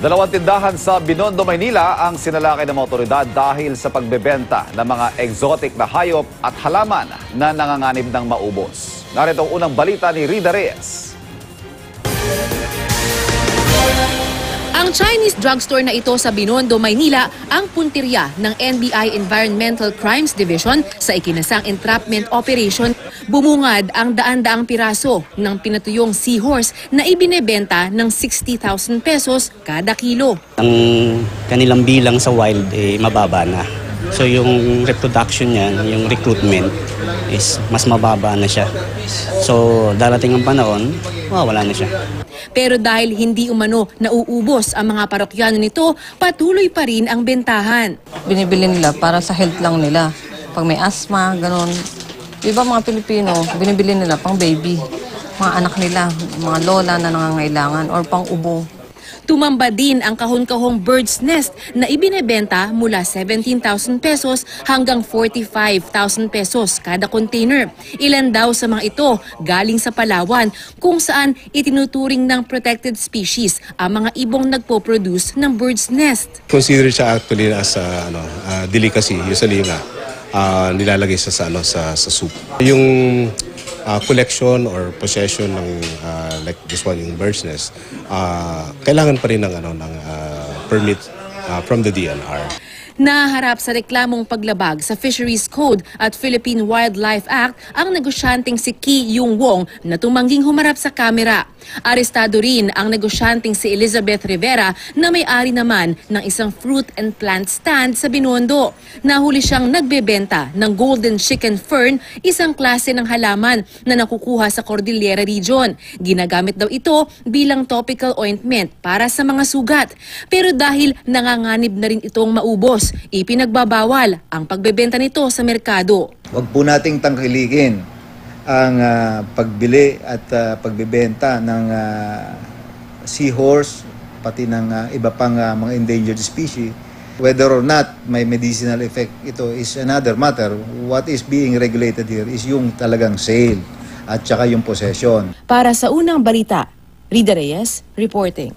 Dalawang tindahan sa Binondo, Maynila ang sinalakay ng mga otoridad dahil sa pagbebenta ng mga exotic na hayop at halaman na nanganganib ng maubos. Narito ang unang balita ni Rida Reyes. Ang Chinese drugstore na ito sa Binondo, Maynila ang puntirya ng NBI Environmental Crimes Division sa ikinasang entrapment operation. Bumungad ang daan-daang piraso ng pinatuyong seahorse na ibinebenta ng 60,000 pesos kada kilo. Ang kanilang bilang sa wild mababa na. So yung reproduction niya, yung recruitment is mas mababa na siya. So darating ang panahon, wala na siya. Pero dahil hindi umano nauubos ang mga parokyano nito, patuloy pa rin ang bentahan. Binibili nila para sa health lang nila. Pag may asthma, ganun. Iba mga Pilipino, binibili nila pang baby. Mga anak nila, mga lola na nangangailangan or pang ubo. Tumamba din ang kahon-kahong bird's nest na ibinebenta mula 17,000 pesos hanggang 45,000 pesos kada container. Ilan daw sa mga ito galing sa Palawan kung saan itinuturing ng protected species ang mga ibong nagpo-produce ng bird's nest. Consider siya actually as delicacy, usually nilalagay sa soup. Yung collection or possession ng like this one, yung bird's nest, kailangan pa rin ng permit from the DNR. Naharap sa reklamong paglabag sa Fisheries Code at Philippine Wildlife Act ang negosyanteng si Ki Yung Wong na tumangging humarap sa kamera. Arestado rin ang negosyanteng si Elizabeth Rivera na may-ari naman ng isang fruit and plant stand sa Binondo. Nahuli siyang nagbebenta ng golden chicken fern, isang klase ng halaman na nakukuha sa Cordillera Region. Ginagamit daw ito bilang topical ointment para sa mga sugat. Pero dahil nanganganib na rin itong maubos, ipinagbabawal ang pagbebenta nito sa merkado. Huwag po nating tangkilikin ang pagbili at pagbebenta ng seahorse, pati ng iba pang mga endangered species. Whether or not may medicinal effect, ito is another matter. What is being regulated here is yung talagang sale at saka yung possession. Para sa unang balita, Rida Reyes reporting.